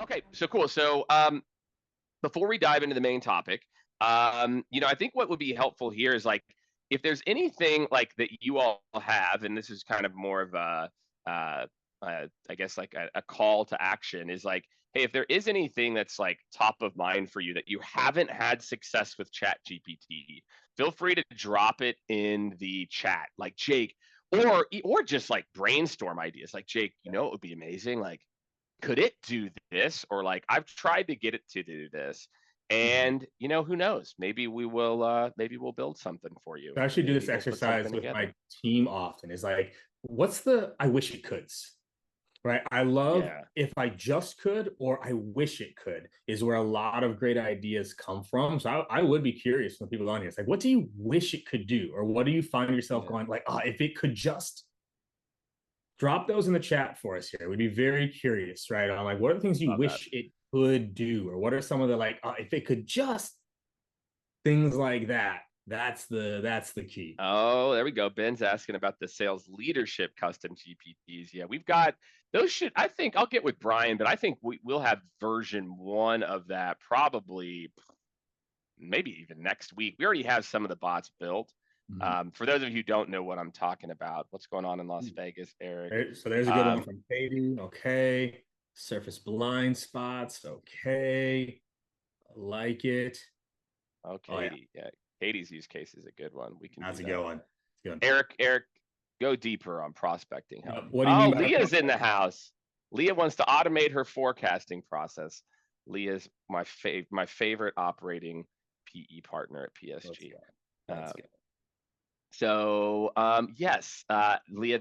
Okay, so cool. So before we dive into the main topic, I think what would be helpful here is like if there's anything like that you all have, and this is kind of more of uh, I guess like a call to action is like, hey, if there is anything that's like top of mind for you that you haven't had success with Chat GPT, feel free to drop it in the chat, like Jake, or just like brainstorm ideas, like Jake. It would be amazing, like could it do this? Or like, I've tried to get it to do this. Mhm. And who knows? Maybe we'll build something for you. I actually do Maybe this we'll put exercise something with together. my team often. Is like, what's the I wish it coulds, right? I love Yeah. if I just could or I wish it could is where a lot of great ideas come from. So I would be curious from people on here. It's like, what do you wish it could do? Or what do you find yourself Yeah. going like, oh, if it could just drop those in the chat for us here. We'd be very curious, right? On like, what are the things you Love that. wish it could do? Or what are some of the like, if it could just things like that. That's the key. Oh, there we go. Ben's asking about the sales leadership custom GPTs. Yeah, we've got those. I think I'll get with Brian, but I think we'll have version one of that probably maybe even next week. We already have some of the bots built. Mhm. For those of you who don't know what I'm talking about, what's going on in Las Vegas, Eric? So there's a good one Um, from Katie. Okay. Surface blind spots. Okay. I like it. oh, Oh yeah, Katie, yeah, Katie's use case is a good one. We can that's do a good that. one. Good. Eric, go deeper on prospecting help. What do you Oh, mean by Leah's in the prospecting? house. Leah wants to automate her forecasting process. Leah's my favorite operating PE partner at Let's PSG. go. Uh, Let's go. yes, Leah,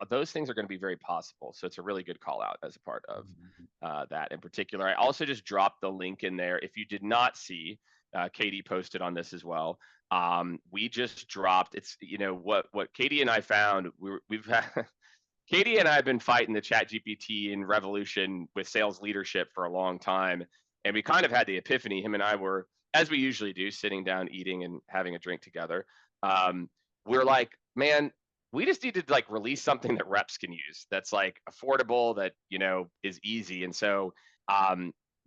those things are going to be very possible. So it's a really good call out as a part of that in particular. I also just dropped the link in there. If you did not see, Katie posted on this as well. We just dropped. It's what Katie and I found. We've had, Katie and I have been fighting the Chat GPT and revolution with sales leadership for a long time, and we kind of had the epiphany. Him and I were, as we usually do, sitting down, eating, and having a drink together. Um, we're like, man, we just need to like release something that reps can use that's like affordable, that is easy. And so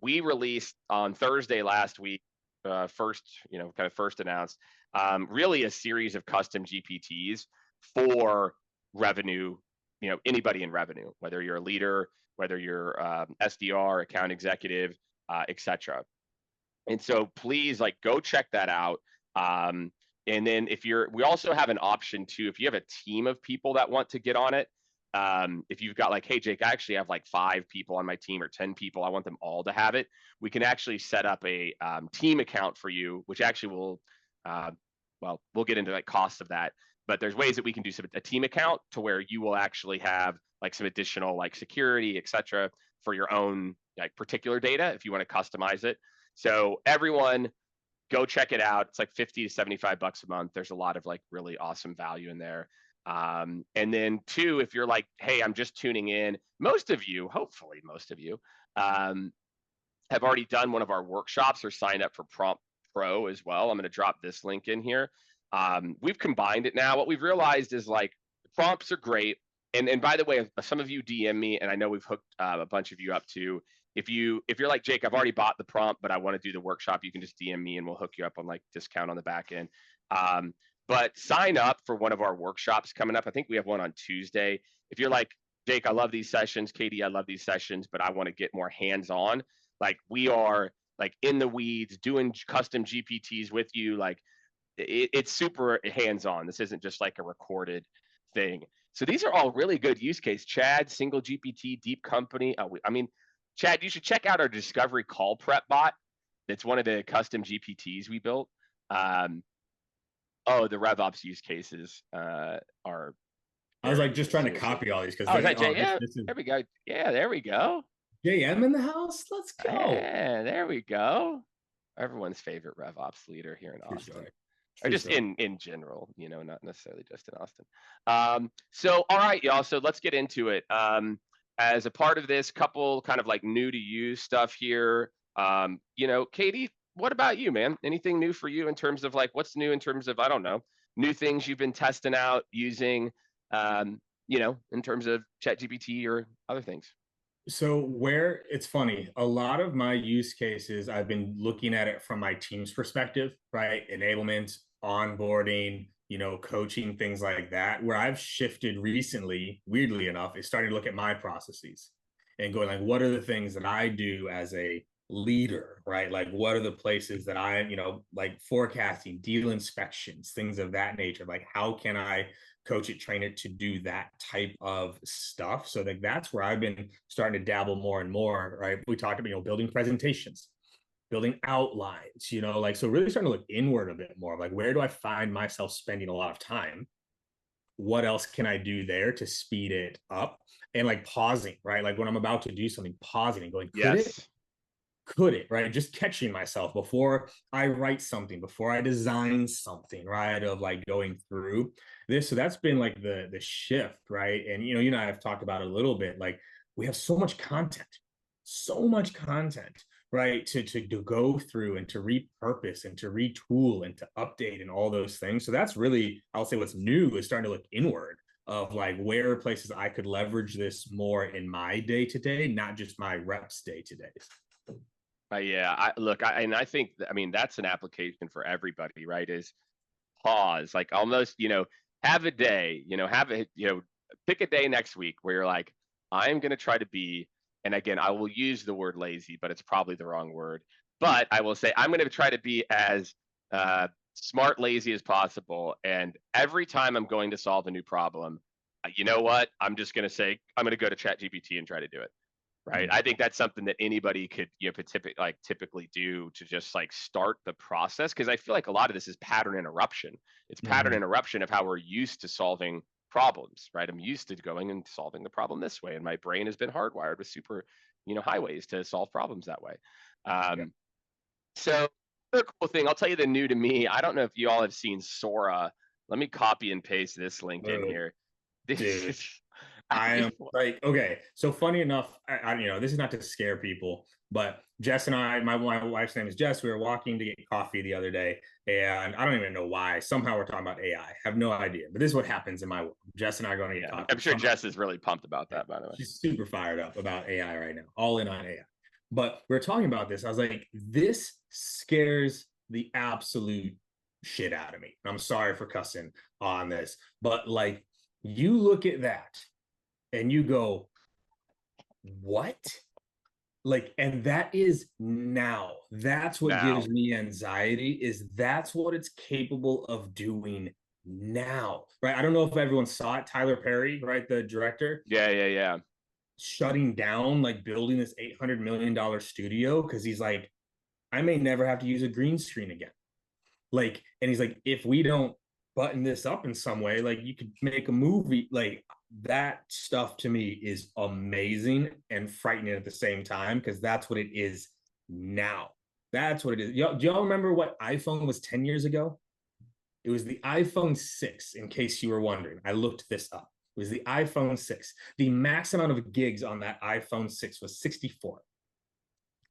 we released on Thursday last week, first kind of first announced, really a series of custom GPTs for revenue, anybody in revenue, whether you're a leader, whether you're SDR, account executive, etc. And so please like go check that out. And then we also have an option too, if you have a team of people that want to get on it. If you've got like, hey Jake, I actually have like 5 people on my team or 10 people, I want them all to have it. We can actually set up a team account for you, which actually will, uh, well, we'll get into like cost of that. But there's ways that we can do a team account to where you will actually have like some additional like security, etc., for your own like particular data if you want to customize it. So everyone, go check it out. It's like 50 to 75 bucks a month. There's a lot of like really awesome value in there. And then two, if you're like, hey, I'm just tuning in, most of you, hopefully most of you, um, have already done one of our workshops or signed up for Prompt Pro as well. I'm going to drop this link in here. We've combined it now. What we've realized is like prompts are great. And by the way, some of you DM me, and I know we've hooked a bunch of you up too. If you're like Jake, I've already bought the prompt, but I want to do the workshop, you can just DM me and we'll hook you up on like discount on the back end. But sign up for one of our workshops coming up. I think we have one on Tuesday. If you're like, Jake, I love these sessions, Katie, I love these sessions, but I want to get more hands-on. Like we are like in the weeds doing custom GPTs with you. Like it's super hands-on. This isn't just like a recorded thing. So these are all really good use case. Chad, single GPT, deep company. I mean, Chad, you should check out our discovery call prep bot. That's one of the custom GPTs we built. Um, oh, the RevOps use cases are I was very like just good. trying to Seriously. copy all these because Oh, is they that Jay? this Yeah, this is there we go. Yeah, there we go. JM in the house. Let's go. Yeah, there we go. Everyone's favorite RevOps leader here in True Austin, story. or True just story. in general, not necessarily just in Austin. So all right, y'all. So let's get into it. As a part of this, couple kind of like new to you stuff here. Katie, what about you, man? Anything new for you in terms of like what's new in terms of, I don't know, new things you've been testing out using, in terms of ChatGPT or other things? So where it's funny, a lot of my use cases, I've been looking at it from my team's perspective, right? Enablement, onboarding, coaching, things like that. Where I've shifted recently, weirdly enough, is starting to look at my processes and going like, what are the things that I do as a leader, right? Like what are the places that I, like forecasting, deal inspections, things of that nature. Like how can I coach it, train it to do that type of stuff? So like that's where I've been starting to dabble more and more, right? We talked about, building presentations, building outlines, like, so really starting to look inward a bit more, like where do I find myself spending a lot of time? What else can I do there to speed it up? And like pausing, right? Like when I'm about to do something, pausing and going, Yes. could it, right? Just catching myself before I write something, before I design something, right? Of like going through this. So that's been like the shift, right? And you and I have talked about it a little bit. Like we have so much content, right? To go through and to repurpose and to retool and to update and all those things. So that's really, I'll say what's new is starting to look inward of like where are places I could leverage this more in my day to day, not just my reps day to day. Yeah, and I think, I mean, that's an application for everybody, right? Is pause, like almost, have a day, pick a day next week where you're like, I'm going to try to be, and again, I will use the word lazy, but it's probably the wrong word. But I will say, I'm going to try to be as smart, lazy as possible. And every time I'm going to solve a new problem, you know what? I'm just going to say, I'm going to go to ChatGPT and try to do it. Right. I think that's something that anybody could, typically do to just like start the process. Cause I feel like a lot of this is pattern interruption. It's pattern interruption of how we're used to solving problems, right? I'm used to going and solving the problem this way. And my brain has been hardwired with super, highways to solve problems that way. Yeah. So another cool thing, I'll tell you the new to me. I don't know if you all have seen Sora. Let me copy and paste this link in Oh, here. This dude. is, I am like, okay. So funny enough, this is not to scare people, but Jess and I, my wife's name is Jess. We were walking to get coffee the other day, and I don't even know why. Somehow we're talking about AI. Have no idea, but this is what happens in my world. Jess and I are going to get yeah, coffee. I'm sure Jess is really pumped about that, by the way. She's super fired up about AI right now, all in on AI. But we're talking about this. I was like, this scares the absolute shit out of me. I'm sorry for cussing on this, but like, you look at that and you go, what? Like, and that is now. That's what Now. gives me anxiety, is that's what it's capable of doing now. Right. I don't know if everyone saw it. Tyler Perry, right? The director, Yeah, yeah, yeah. shutting down, like building this $800 million studio because he's like, I may never have to use a green screen again. Like, and he's like, if we don't button this up in some way, like you could make a movie. Like that stuff to me is amazing and frightening at the same time because that's what it is now. That's what it is. Do y'all remember what iPhone was 10 years ago? It was the iPhone 6, in case you were wondering. I looked this up. It was the iPhone 6. The max amount of gigs on that iPhone 6 was 64.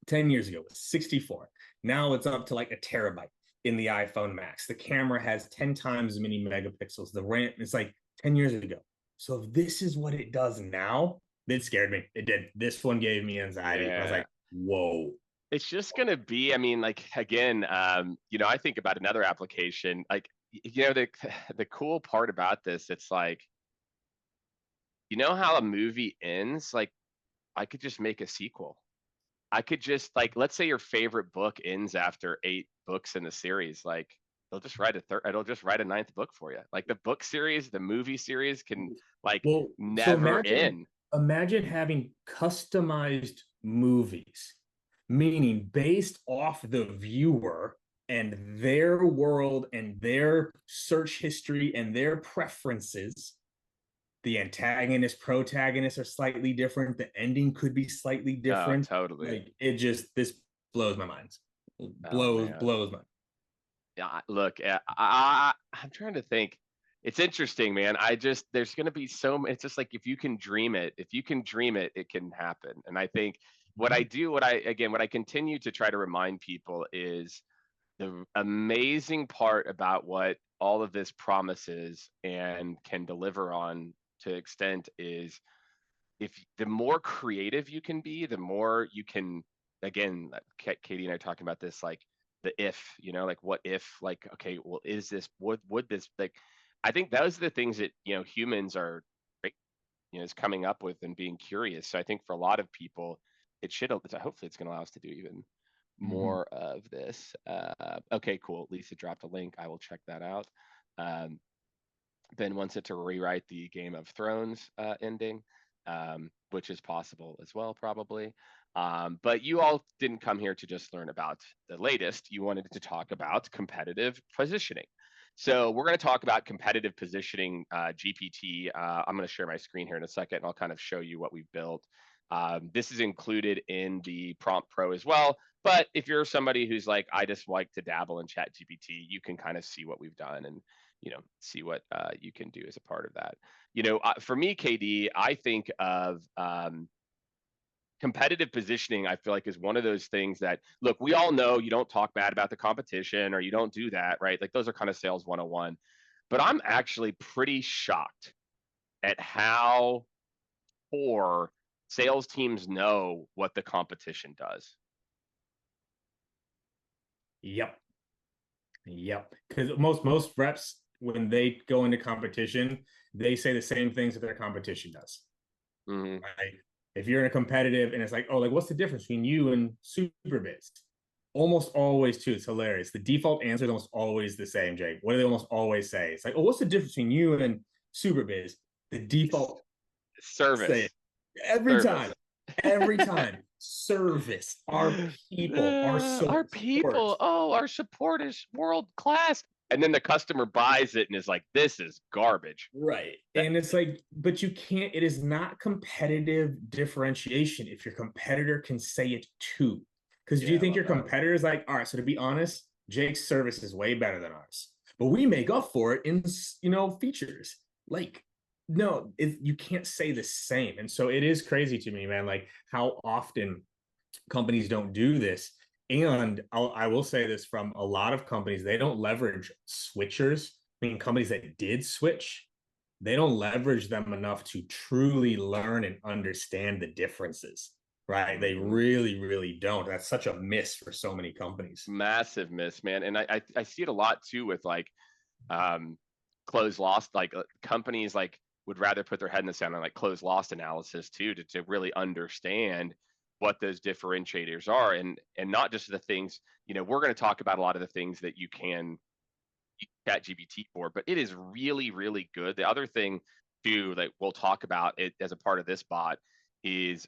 10 years ago, it was 64. Now it's up to like a terabyte in the iPhone Max. The camera has 10 times as many megapixels. The RAM, it's like 10 years ago. So if this is what it does now, it scared me. It did. This one gave me anxiety. I was Yeah. like, whoa. It's just gonna be, I mean, like again, I think about another application, like the the cool part about this, it's like, how a movie ends? Like, I could just make a sequel. I could just like, let's say your favorite book ends after 8 books in the series, like it'll just write a ninth book for you. Like the book series, the movie series can like Well, so never imagine end. imagine having customized movies, meaning based off the viewer and their world and their search history and their preferences. The antagonist, protagonist are slightly different. The ending could be slightly Oh, different. totally. Like it just, this blows my mind. Oh man. Blows my. Yeah, look, I'm trying to think. It's interesting, man. There's going to be it's just like, if you can dream it, it can happen. And I think what I continue to try to remind people is the amazing part about what all of this promises and can deliver on to extent is if the more creative you can be, the more you can, again, Katie and I are talking about this, like the if, like what if, like, okay, well, is this, would this, like, I think those are the things that, humans are, is coming up with and being curious. So I think for a lot of people, hopefully it's going to allow us to do even more of this. Okay, cool. Lisa dropped a link. I will check that out. Ben wants it to rewrite the Game of Thrones ending, which is possible as well, probably. But you all didn't come here to just learn about the latest. You wanted to talk about competitive positioning. So we're going to talk about competitive positioning, GPT. I'm going to share my screen here in a second, and I'll kind of show you what we've built. This is included in the Prompt Pro as well. But if you're somebody who's like, I just like to dabble in Chat GPT, you can kind of see what we've done and see what you can do as a part of that. For me, KD, I think of competitive positioning, I feel like, is one of those things that, look, we all know you don't talk bad about the competition or you don't do that, right? Like those are kind of sales 101. But I'm actually pretty shocked at how poor sales teams know what the competition does. Yep. Because most reps, when they go into competition, they say the same things that their competition does. Right? If you're in a competitive and it's like, oh, like what's the difference between you and SuperBiz? Almost always, too. It's hilarious. The default answer is almost always the same, Jake. What do they almost always say? It's like, oh, what's the difference between you and SuperBiz? The default service. Every time. Every time. Service. Our people. Our people. Oh, our support is world class. And then the customer buys it and is like, this is garbage. Right. And it's like, but you can't, it is not competitive differentiation if your competitor can say it too. Because do you think your competitor is like, all right, so to be honest, Jake's service is way better than ours, but we make up for it in, features. Like, no, you can't say the same. And so it is crazy to me, man, like how often companies don't do this. And I will say this, from a lot of companies, they don't leverage switchers. I mean, companies that did switch, they don't leverage them enough to truly learn and understand the differences, right? They really, really don't. That's such a miss for so many companies. Massive miss, man. And I see it a lot too with like close loss, like companies like would rather put their head in the sand on like close loss analysis too, to really understand what those differentiators are, and not just the things, we're going to talk about a lot of the things that you can Chat GPT for, but it is really, really good. The other thing too that we'll talk about it as a part of this bot is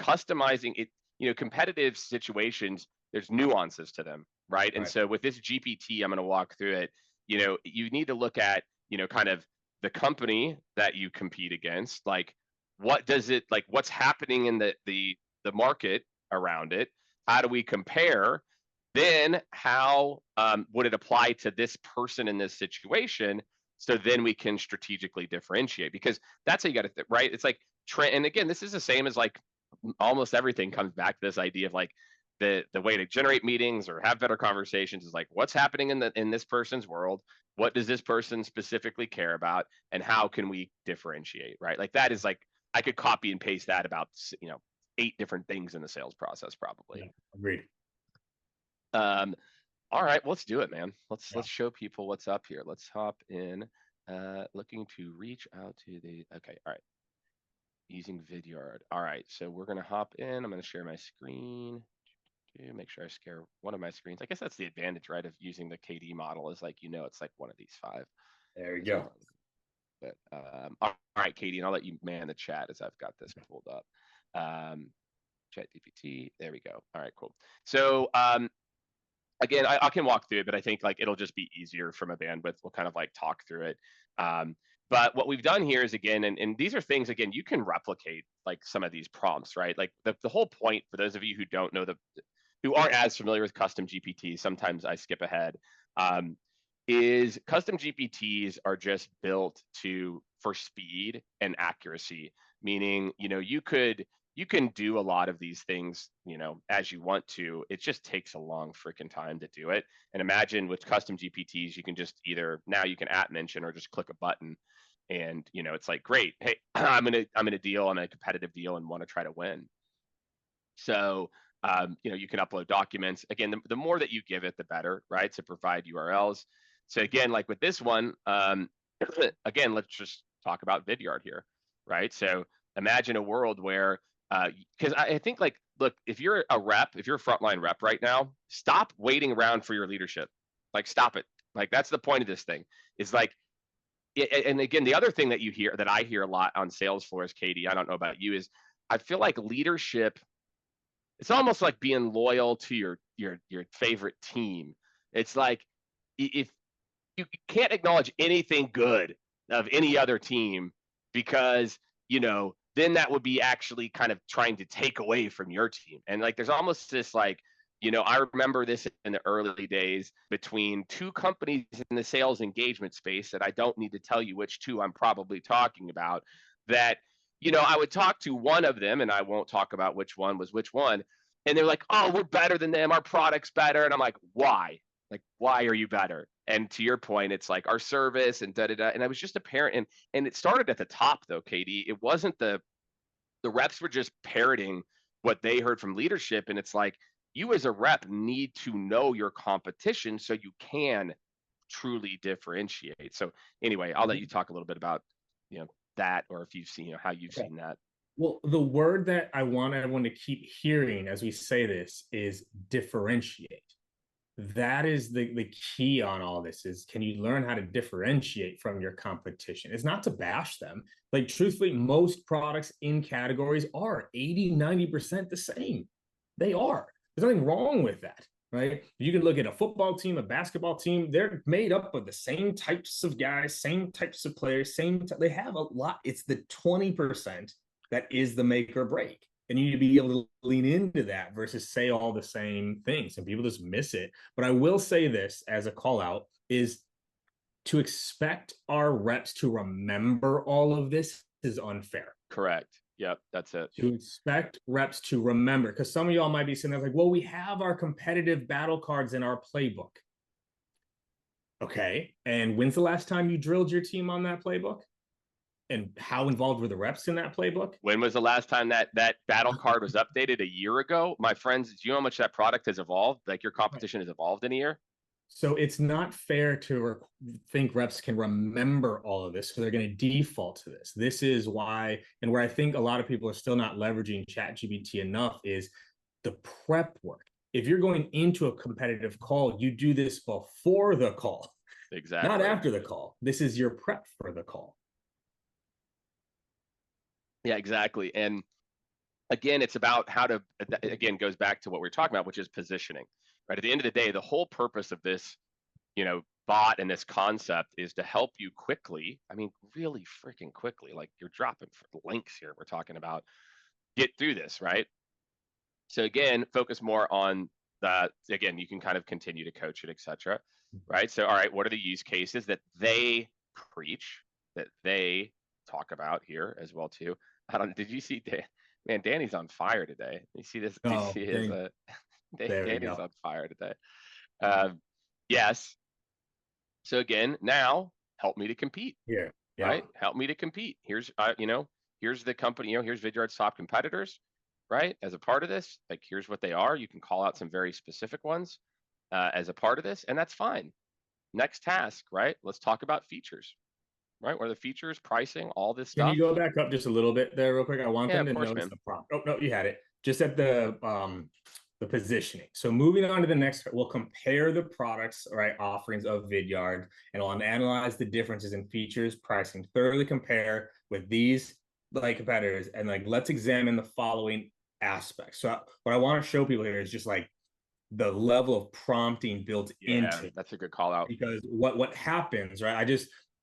customizing it. Competitive situations, there's nuances to them, right? And so with this GPT, I'm going to walk through it. You need to look at, kind of the company that you compete against, like what does it, like what's happening in the market around it, how do we compare, then how would it apply to this person in this situation, so then we can strategically differentiate, because that's how you got to right. It's like and again, this is the same as like almost everything comes back to this idea of like the way to generate meetings or have better conversations is like what's happening in this person's world, what does this person specifically care about, and how can we differentiate, right? Like that is like, I could copy and paste that about 8 different things in the sales process probably. Yeah, agreed. All right, let's do it, man. Let's show people what's up here. Let's hop in. Looking to reach out to the, okay, all right. Using Vidyard. All right, so we're gonna hop in. I'm gonna share my screen to make sure I share one of my screens. I guess that's the advantage, right, of using the KD model, is like, it's like one of these 5. There you go. But all right, Katie, and I'll let you man the chat as I've got this pulled up. Chat GPT, there we go. All right, cool. So again, I can walk through it, but I think like it'll just be easier from a bandwidth. We'll kind of like talk through it. But what we've done here is, again, and these are things, again, you can replicate like some of these prompts, right? Like the whole point, for those of you who don't know, who aren't as familiar with custom GPT, sometimes I skip ahead, is custom GPTs are just built for speed and accuracy, meaning, you you can do a lot of these things, as you want to. It just takes a long freaking time to do it. And imagine with custom GPTs, you can just either now you can at mention or just click a button, and it's like, great, hey, I'm in a deal, I'm in a competitive deal, and want to try to win. So you can upload documents. Again, the more that you give it, the better, right? To provide URLs. So again, like with this one, again, let's just talk about Vidyard here, right? So imagine a world where, because I think, like, look, if you're a rep, if you're a frontline rep right now, stop waiting around for your leadership. Like, stop it. Like, that's the point of this thing. Is like, and again, the other thing that I hear a lot on sales floors, Katie, I don't know about you, is I feel like leadership, it's almost like being loyal to your favorite team. It's like, if you can't acknowledge anything good of any other team, because then that would be actually kind of trying to take away from your team. And like, there's almost this, like, I remember this in the early days between two companies in the sales engagement space that I don't need to tell you which two I'm probably talking about, that I would talk to one of them, and I won't talk about which one was which one, and they're like, oh, we're better than them, our product's better. And I'm like, why? Like, why are you better? And to your point, it's like our service and da-da-da. And I was just apparent. And it started at the top, though, Katie. It wasn't the reps were just parroting what they heard from leadership. And it's like, you as a rep need to know your competition so you can truly differentiate. So anyway, I'll let you talk a little bit about, that, or if you've seen, how you've seen that. Well, the word that I want everyone to keep hearing as we say this is differentiate. That is the key on all this, is, can you learn how to differentiate from your competition? It's not to bash them. Like, truthfully, most products in categories are 80-90% the same. They are. There's nothing wrong with that, right? You can look at a football team, a basketball team. They're made up of the same types of guys, same types of players, they have a lot. It's the 20% that is the make or break. And you need to be able to lean into that versus say all the same things. And people just miss it. But I will say this as a call out, is to expect our reps to remember all of this is unfair. Correct. Yep, that's it. To expect reps to remember, because some of y'all might be sitting there like, well, we have our competitive battle cards in our playbook. Okay. And when's the last time you drilled your team on that playbook? And how involved were the reps in that playbook? When was the last time that battle card was updated? A year ago? My friends, do you know how much that product has evolved? Like, your competition has evolved in a year? So it's not fair to think reps can remember all of this, so they're going to default to this. This is why, and where I think a lot of people are still not leveraging ChatGPT enough, is the prep work. If you're going into a competitive call, you do this before the call. Exactly. Not after the call. This is your prep for the call. Yeah, exactly. And again, it's about how to, again, goes back to what we're talking about, which is positioning, right? At the end of the day, the whole purpose of this, bot and this concept is to help you quickly. I mean, really freaking quickly, like, you're dropping links here. We're talking about get through this, right? So again, focus more on that. Again, you can kind of continue to coach it, etc. Right? So, all right, what are the use cases that they preach, that they talk about here as well too? Did you see Dan? Man, Danny's on fire today. You see this? Oh, you see his, Danny's on fire today. Yes. So again, now help me to compete. Yeah. Right? Help me to compete. Here's here's the company, here's Vidyard's top competitors, right? As a part of this, like, here's what they are. You can call out some very specific ones as a part of this, and that's fine. Next task, right? Let's talk about features, right? What are the features, pricing, all this stuff. Can you go back up just a little bit there real quick? I want them to notice the prompt. Oh, no, you had it. Just at the positioning. So moving on to the next, we'll compare the products, right, offerings of Vidyard, and we'll analyze the differences in features, pricing, thoroughly compare with these like competitors, and like, let's examine the following aspects. So what I want to show people here is just like the level of prompting built into. That's a good call out. Because what happens, right?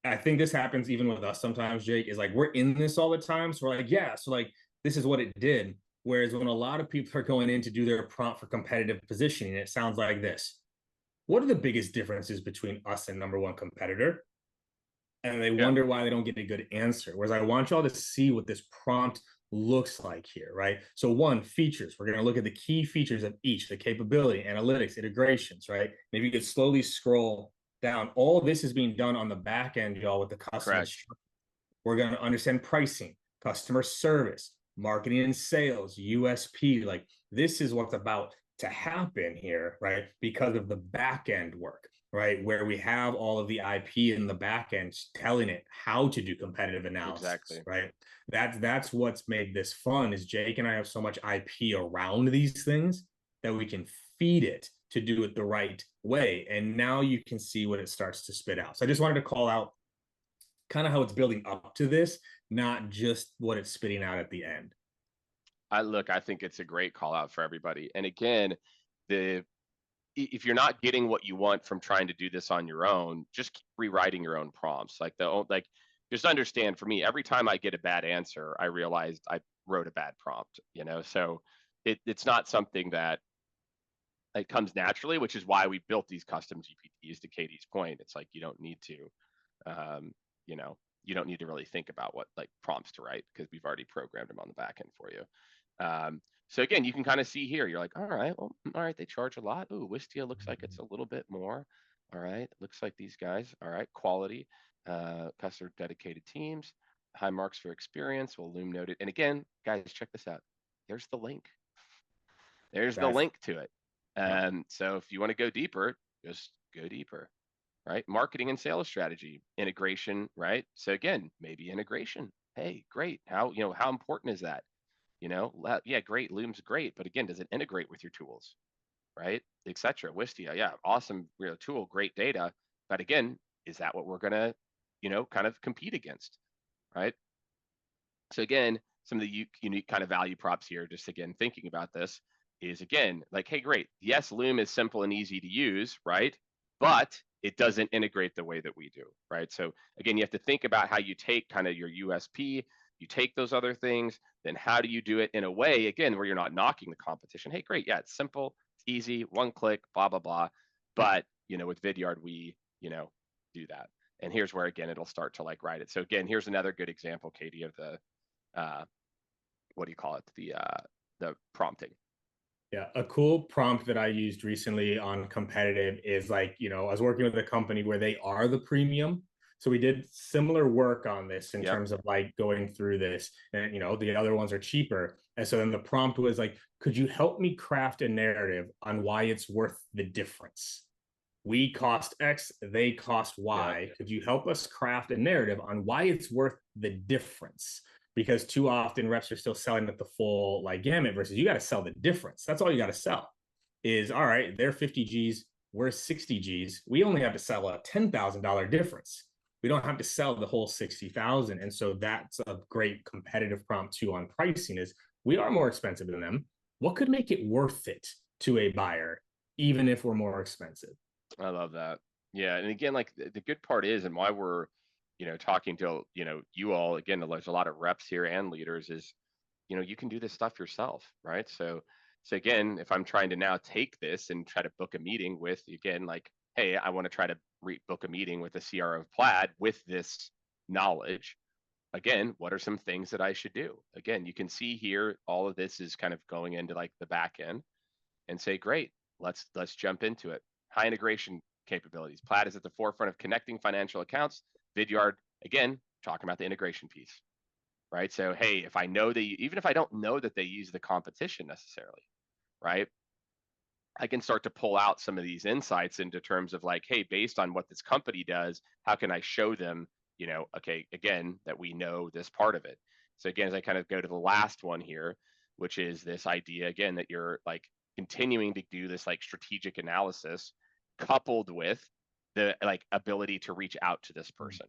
I think this happens even with us sometimes, Jake, is like, we're in this all the time. So we're like, yeah, so like, this is what it did. Whereas when a lot of people are going in to do their prompt for competitive positioning, it sounds like this. What are the biggest differences between us and number one competitor? And they wonder why they don't get a good answer. Whereas I want y'all to see what this prompt looks like here, right? So one, features. We're going to look at the key features of each, the capability, analytics, integrations, right? Maybe you could slowly scroll down. All this is being done on the back end, y'all, with the custom Correct. instructions. We're going to understand pricing, customer service, marketing and sales, USP. Like this is what's about to happen here, right? Because of the back end work, right? Where we have all of the IP in the back end telling it how to do competitive analysis, Exactly. right? That's what's made this fun is Jake and I have so much IP around these things that we can feed it to do it the right way. And now you can see what it starts to spit out. So I just wanted to call out kind of how it's building up to this, not just what it's spitting out at the end. I think it's a great call out for everybody. And again, if you're not getting what you want from trying to do this on your own, just keep rewriting your own prompts. Just understand, for me, every time I get a bad answer, I realized I wrote a bad prompt, So it's not something that it comes naturally, which is why we built these custom GPTs. To Katie's point, it's like you don't need to, um, you know, you don't need to really think about what like prompts to write because we've already programmed them on the back end for you. So again, you can kind of see here, you're like, all right, well, all right, they charge a lot. Ooh, Wistia looks like it's a little bit more. All right, looks like these guys, all right, quality, customer dedicated teams, high marks for experience, will Loom noted. And again, guys, check this out. There's the link. There's the link to it. So if you want to go deeper, just go deeper, right? Marketing and sales strategy, integration, right? So again, maybe integration. Hey, great. How important is that? Yeah, great. Loom's great, but again, does it integrate with your tools, right? Etc. Wistia, yeah, awesome, tool, great data, but again, is that what we're gonna, kind of compete against, right? So again, some of the unique kind of value props here, just again thinking about this, is again like, hey, great, yes, Loom is simple and easy to use, right? But it doesn't integrate the way that we do, right? So again, you have to think about how you take kind of your USP, you take those other things, then how do you do it in a way, again, where you're not knocking the competition? Hey, great, yeah, it's simple, it's easy, one click, blah, blah, blah. But, with Vidyard, we, do that. And here's where, again, it'll start to like write it. So again, here's another good example, Katie, of the, what do you call it? The prompting. Yeah, a cool prompt that I used recently on competitive is like, I was working with a company where they are the premium. So we did similar work on this in terms of like going through this, and the other ones are cheaper. And so then the prompt was like, could you help me craft a narrative on why it's worth the difference? We cost X, they cost Y. Could you help us craft a narrative on why it's worth the difference? Because too often reps are still selling at the full like gamut versus you got to sell the difference. That's all you got to sell is, all right, they're 50 G's, we're 60 G's. We only have to sell a $10,000 difference. We don't have to sell the whole 60,000. And so that's a great competitive prompt too on pricing is we are more expensive than them. What could make it worth it to a buyer, even if we're more expensive? I love that. Yeah. And again, like the good part is, and why we're, talking to, you all, again, there's a lot of reps here and leaders is, you can do this stuff yourself, right? So again, if I'm trying to now take this and try to book a meeting with, again, like, hey, I want to try to book a meeting with the CRO of Plaid with this knowledge. Again, what are some things that I should do? Again, you can see here, all of this is kind of going into like the back end and say, great, let's jump into it. High integration capabilities. Plaid is at the forefront of connecting financial accounts. Vidyard, again, talking about the integration piece, right? So, hey, if I know even if I don't know that they use the competition necessarily, right? I can start to pull out some of these insights into terms of like, hey, based on what this company does, how can I show them, okay, again, that we know this part of it. So again, as I kind of go to the last one here, which is this idea again that you're like continuing to do this like strategic analysis coupled with the like ability to reach out to this person,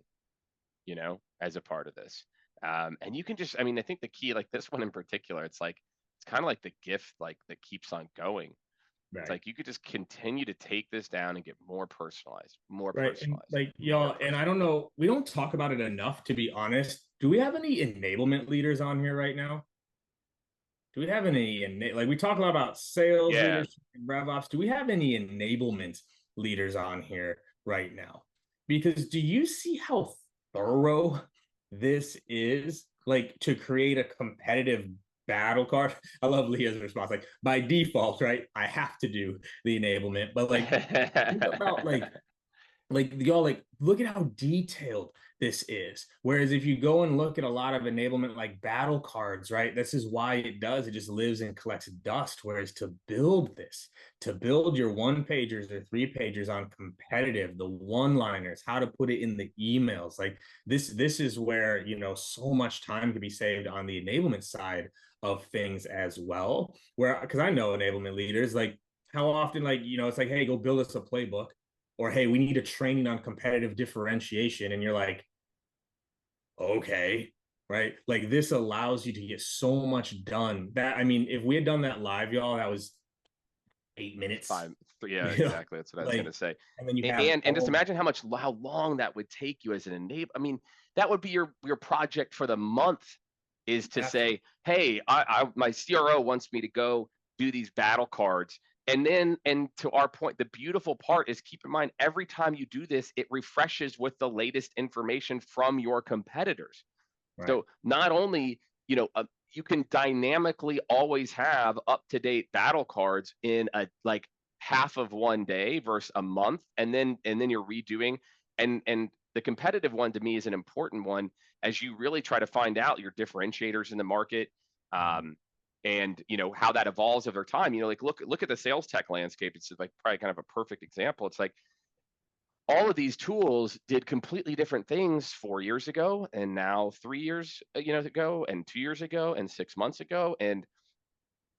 as a part of this. And you can just, I mean, I think the key, like this one in particular, it's like, it's kind of like the gift, like that keeps on going. Right. It's like you could just continue to take this down and get more personalized, more personalized. And like y'all, and I don't know, we don't talk about it enough, to be honest. Do we have any enablement leaders on here right now? Do we have any, like we talk a lot about sales leadership and RevOps. Do we have any enablement leaders on here right now? Because do you see how thorough this is? like to create a competitive battle card. I love Leah's response. Like by default, right? I have to do the enablement, but like think about like y'all like look at how detailed this is. Whereas if you go and look at a lot of enablement like battle cards, right? This is why it just lives and collects dust. Whereas to build this, to build your one pagers or three pagers on competitive, the one liners, how to put it in the emails, like this is where so much time can be saved on the enablement side of things as well. Where because I know enablement leaders like how often like it's like, hey, go build us a playbook, or hey, we need a training on competitive differentiation, and you're like, okay, right? Like this allows you to get so much done. That I mean, if we had done that live, y'all, that was 8 minutes. Five, yeah, You know? exactly. That's what I was Like, gonna say. and then you have And just imagine how long that would take you as an enable. I mean, that would be your project for the month, is to say, hey, my CRO wants me to go do these battle cards. And to our point, the beautiful part is, keep in mind, every time you do this, it refreshes with the latest information from your competitors. right. So not only, you can dynamically always have up-to-date battle cards in a like half of one day versus a month, and then you're redoing. And the competitive one to me is an important one, as you really try to find out your differentiators in the market. And how that evolves over time. Like look at the sales tech landscape. It's like probably kind of a perfect example. It's like all of these tools did completely different things 4 years ago, and now 3 years ago, and 2 years ago, and 6 months ago. And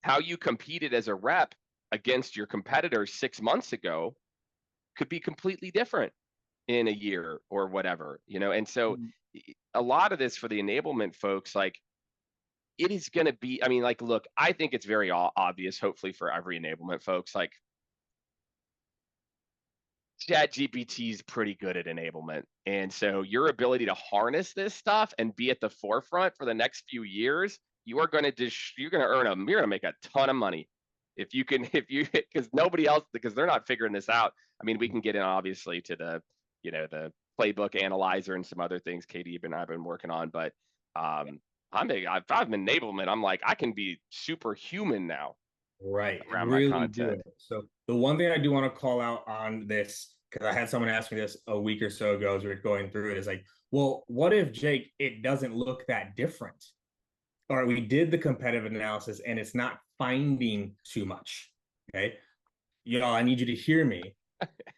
how you competed as a rep against your competitors 6 months ago could be completely different in a year or whatever. And so a lot of this for the enablement folks, like, it is going to be, I mean, like, look, I think it's very obvious, hopefully for every enablement folks, like, ChatGPT is pretty good at enablement. And so your ability to harness this stuff and be at the forefront for the next few years, you're going to make a ton of money because nobody else, because they're not figuring this out. I mean, we can get in obviously to the playbook analyzer and some other things Katie and I've been working on, but if I'm enablement, I'm like, I can be superhuman now. Right. Around my Really do content. it. So the one thing I do want to call out on this, because I had someone ask me this a week or so ago as we were going through it, is like, well, what if, Jake, it doesn't look that different? Or we did the competitive analysis and it's not finding too much. Okay. Y'all, I need you to hear me.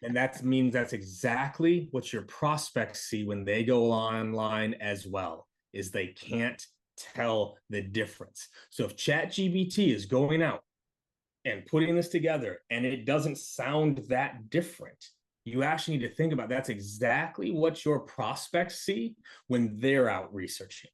And that means that's exactly what your prospects see when they go online as well, is they can't tell the difference. So if ChatGPT is going out and putting this together and it doesn't sound that different, you actually need to think about that's exactly what your prospects see when they're out researching.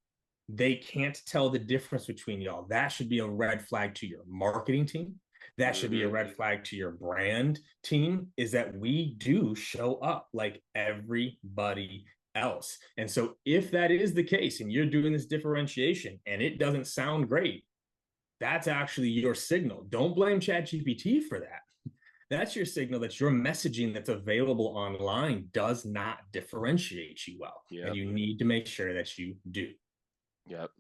They can't tell the difference between y'all. That should be a red flag to your marketing team. That should be a red flag to your brand team, is that we do show up like everybody else. And so if that is the case and you're doing this differentiation and it doesn't sound great, that's actually your signal. Don't blame ChatGPT for that. That's your signal that your messaging that's available online does not differentiate you well. Yep. And you need to make sure that you do. Yep.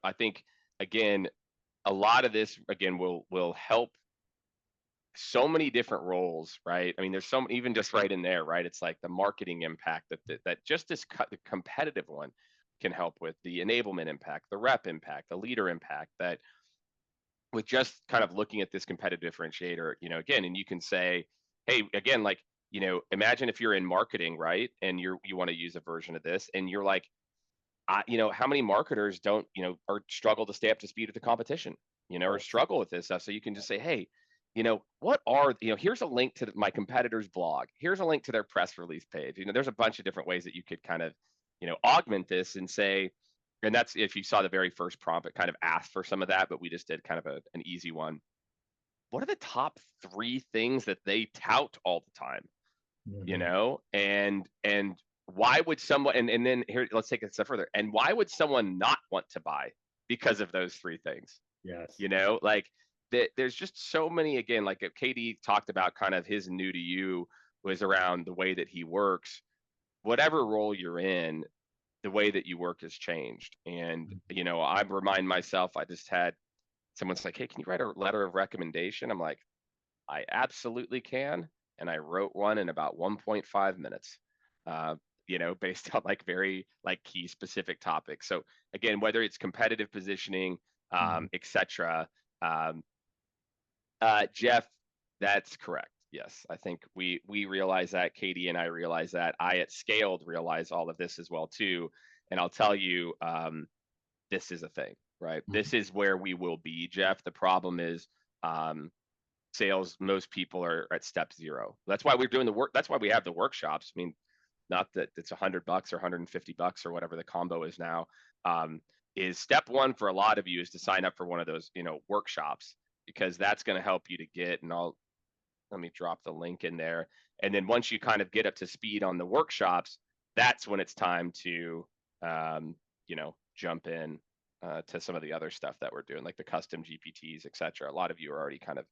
I think, again, a lot of this, again, will help so many different roles, right? I mean, there's some, even just right in there, right? It's like the marketing impact that just this the competitive one can help with, the enablement impact, the rep impact, the leader impact, that with just kind of looking at this competitive differentiator, again, and you can say, hey, again, like, imagine if you're in marketing, right? And you want to use a version of this, and you're like, how many marketers don't, or struggle to stay up to speed with the competition, or struggle with this stuff. So you can just say, hey, what are, here's a link to my competitor's blog. Here's a link to their press release page. There's a bunch of different ways that you could kind of, augment this and say, and that's, if you saw the very first prompt, it kind of asked for some of that, but we just did kind of an easy one. What are the top 3 things that they tout all the time? And why would someone, and then here, let's take it a step further. And why would someone not want to buy because of those 3 things? Yes. Like there's just so many, again, like KD talked about, kind of his new to you was around the way that he works. Whatever role you're in, the way that you work has changed. And, you know, I remind myself, I just had someone's like, hey, can you write a letter of recommendation? I'm like, I absolutely can. And I wrote one in about 1.5 minutes, uh, you know, based on like very like key specific topics. So again, whether it's competitive positioning, etc. Um, Jeff, that's correct. Yes, I think we realize that. Katie and I realize that. I at Scaled realize all of this as well too. And I'll tell you, this is a thing, right? This is where we will be, Jeff. The problem is, sales. Most people are at step zero. That's why we're doing the work. That's why we have the workshops. I mean, not that it's $100 or $150 or whatever the combo is now. Is step one for a lot of you is to sign up for one of those, you know, workshops, because that's going to help you to get, and let me drop the link in there. And then once you kind of get up to speed on the workshops, that's when it's time to, you know, jump in to some of the other stuff that we're doing, like the custom GPTs, et cetera. A lot of you are already kind of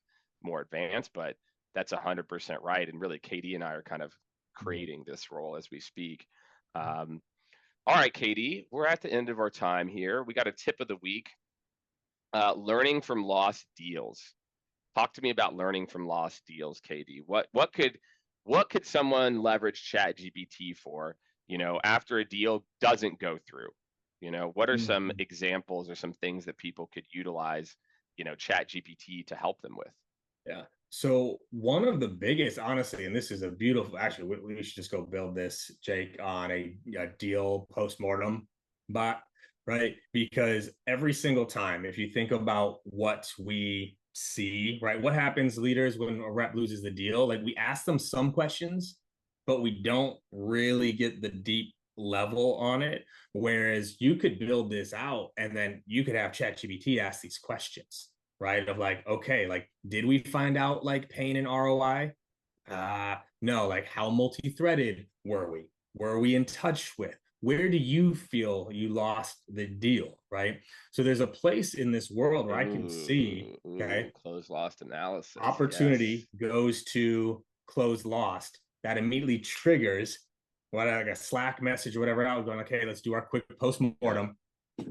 more advanced, but that's 100% right. And really, Katie and I are kind of creating this role as we speak. All right, Katie, we're at the end of our time here. We got a tip of the week. Learning from lost deals. Talk to me about learning from lost deals, Katie. What could someone leverage ChatGPT for, you know, after a deal doesn't go through? You know, what are some examples or some things that people could utilize, you know, ChatGPT to help them with? Yeah. So one of the biggest, honestly, and this is a beautiful, actually, we should just go build this, Jake, on a deal postmortem bot, right? Because every single time, if you think about what we see, right, what happens, leaders, when a rep loses the deal, like we ask them some questions, but we don't really get the deep level on it. Whereas you could build this out and then you could have ChatGPT ask these questions, right? Of like, okay, like, did we find out like pain and ROI? No, like how multi-threaded were we? Were we in touch with? Where do you feel you lost the deal, right? So there's a place in this world where I can see, okay, close lost analysis. opportunity goes to close lost. That immediately triggers what, like a Slack message or whatever. I was going, okay, let's do our quick postmortem.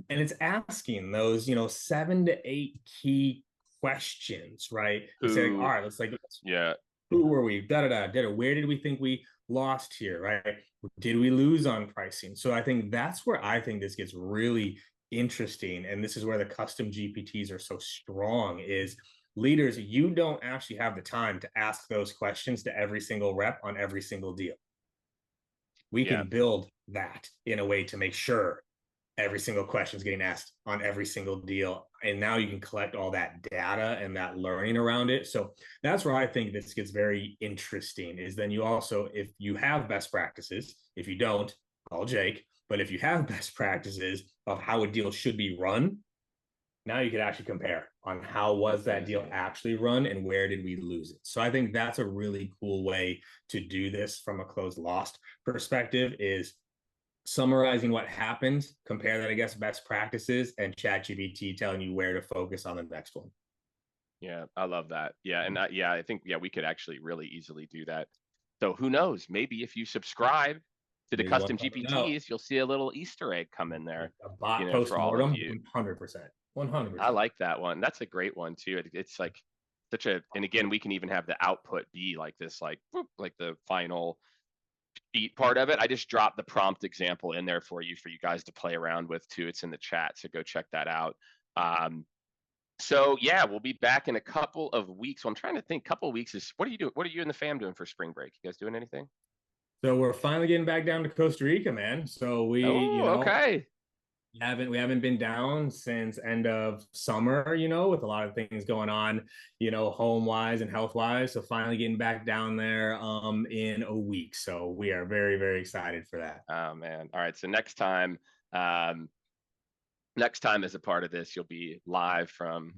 And it's asking those, you know, 7 to 8 key questions, right? Saying, all right, who were we? Where did we think we lost here, right? Did we lose on pricing? So I think that's where I think this gets really interesting. And this is where the custom GPTs are so strong is leaders, you don't actually have the time to ask those questions to every single rep on every single deal. We can build that in a way to make sure every single question is getting asked on every single deal. And now you can collect all that data and that learning around it. So that's where I think this gets very interesting is then you also, if you have best practices, if you don't, call Jake, but if you have best practices of how a deal should be run, now you can actually compare on how was that deal actually run and where did we lose it. So I think that's a really cool way to do this from a closed lost perspective is summarizing what happened, compare that against best practices, and ChatGPT telling you where to focus on the next one. Yeah, I love that. Yeah, and I think we could actually really easily do that. So who knows? Maybe if you subscribe to the custom GPTs, you'll see a little Easter egg come in there. A bot, you know, for all of you. 100%. 100%. I like that one. That's a great one too. It's like such a, and again, we can even have the output be like this, like the final sheet part of it. I just dropped the prompt example in there for you guys to play around with too. It's in the chat, so go check that out. So yeah, we'll be back in a couple of weeks. So I'm trying to think. Couple of weeks is what are you doing? What are you and the fam doing for spring break? You guys doing anything? So we're finally getting back down to Costa Rica, man. So we, you know, okay. We haven't been down since end of summer, you know, with a lot of things going on, you know, home wise and health wise. So finally getting back down there in a week. So we are very, very excited for that. Oh man. All right. So next time as a part of this, you'll be live from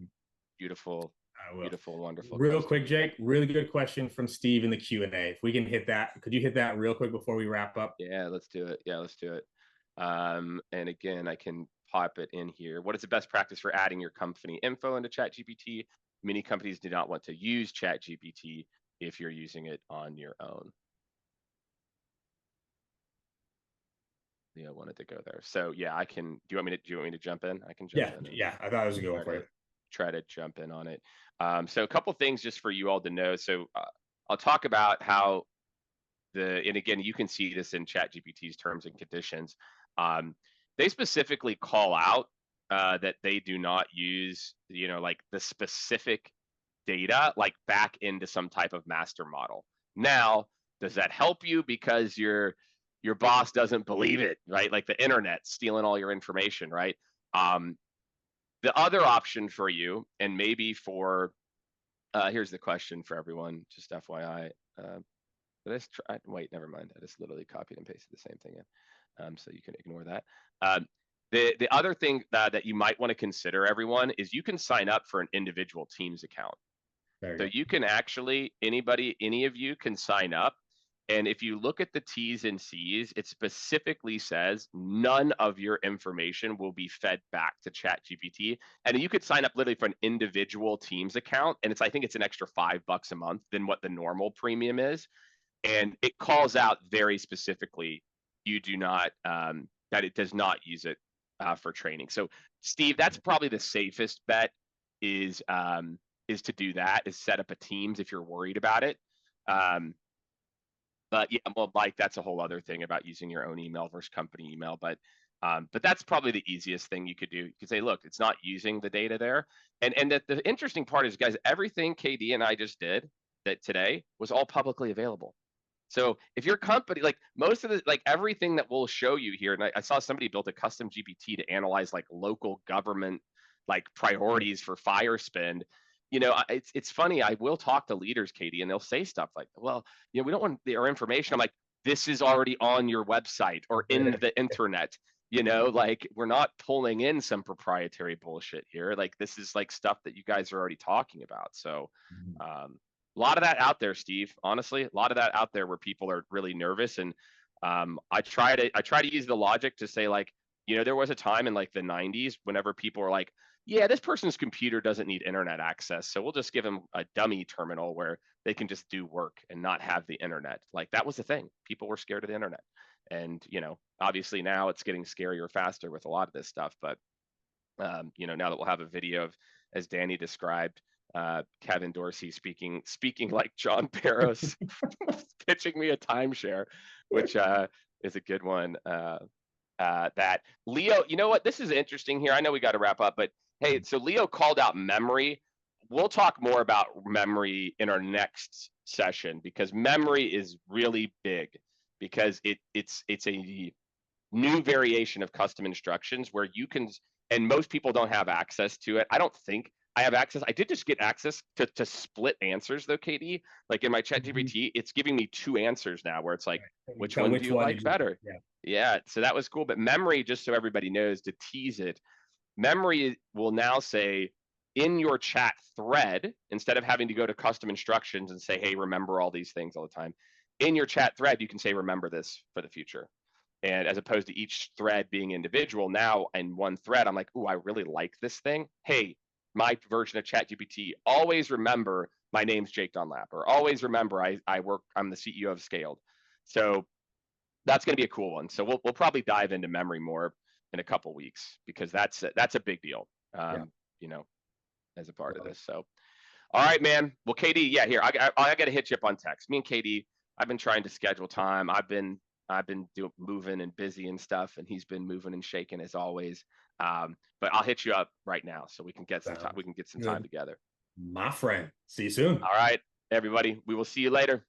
beautiful, wonderful. Real quick, Jake, really good question from Steve in the Q&A. If we can hit that, could you hit that real quick before we wrap up? Yeah, let's do it. And again, I can pop it in here. What is the best practice for adding your company info into ChatGPT? Many companies do not want to use ChatGPT if you're using it on your own. Leo wanted to go there. So yeah, I can. Do you want me to jump in? I can jump Yeah, in. yeah. I thought I was going for it. Try to jump in on it. So a couple things just for you all to know. So I'll talk about how and again, you can see this in ChatGPT's terms and conditions. They specifically call out that they do not use, like the specific data like back into some type of master model. Now, does that help you because your boss doesn't believe it, right? Like the internet stealing all your information, right? The other option for you, and maybe for here's the question for everyone, just FYI. Wait, never mind. I just literally copied and pasted the same thing in, so you can ignore that. The other thing that you might want to consider, everyone, is you can sign up for an individual Teams account. So you can actually, any of you can sign up. And if you look at the T's and C's, it specifically says none of your information will be fed back to ChatGPT. And you could sign up literally for an individual Teams account. And I think it's an extra $5 a month than what the normal premium is. And it calls out very specifically, you do not, that it does not use it for training. So Steve, that's probably the safest bet is to do that, is set up a Teams if you're worried about it. But yeah, well, Mike, that's a whole other thing about using your own email versus company email. But that's probably the easiest thing you could do. You could say, look, it's not using the data there. And the interesting part is, guys, everything KD and I just did that today was all publicly available. So if your company, like most of the, like everything that we'll show you here, and I saw somebody built a custom GPT to analyze like local government, like priorities for fire spend. It's funny. I will talk to leaders, Katie, and they'll say stuff like, well, we don't want their information. I'm like, this is already on your website or in the internet. Like we're not pulling in some proprietary bullshit here. Like this is like stuff that you guys are already talking about. So a lot of that out there, Steve, honestly, a lot of that out there where people are really nervous. And I try to use the logic to say, like, there was a time in like the 90s whenever people were like, yeah, this person's computer doesn't need internet access, so we'll just give them a dummy terminal where they can just do work and not have the internet. Like that was the thing. People were scared of the internet. And, obviously now it's getting scarier faster with a lot of this stuff. But, now that we'll have a video of, as Danny described, Kevin Dorsey speaking like John Barrows, pitching me a timeshare, which is a good one. That Leo, you know what? This is interesting here. I know we got to wrap up, but hey, so Leo called out memory. We'll talk more about memory in our next session because memory is really big because it's a new variation of custom instructions where you can, and most people don't have access to it. I don't think I have access. I did just get access to split answers though, KD. Like in my ChatGPT, it's giving me two answers now where it's like, which one do you like better? Yeah, so that was cool. But memory, just so everybody knows, to tease it, memory will now say in your chat thread, instead of having to go to custom instructions and say, hey, remember all these things all the time, in your chat thread, you can say, remember this for the future. And as opposed to each thread being individual, now in one thread, I'm like, ooh, I really like this thing. Hey, my version of ChatGPT, always remember my name's Jake Dunlap, or always remember I'm the CEO of Skaled. So that's going to be a cool one. So we'll probably dive into memory more in a couple weeks because that's a big deal, as a part of this. So, all right, man. Well, KD, yeah, here I got to hit you up on text. Me and KD, I've been trying to schedule time. I've been moving and busy and stuff, and he's been moving and shaking as always. But I'll hit you up right now so we can get some time. We can get some time together. My friend. See you soon. All right, everybody. We will see you later.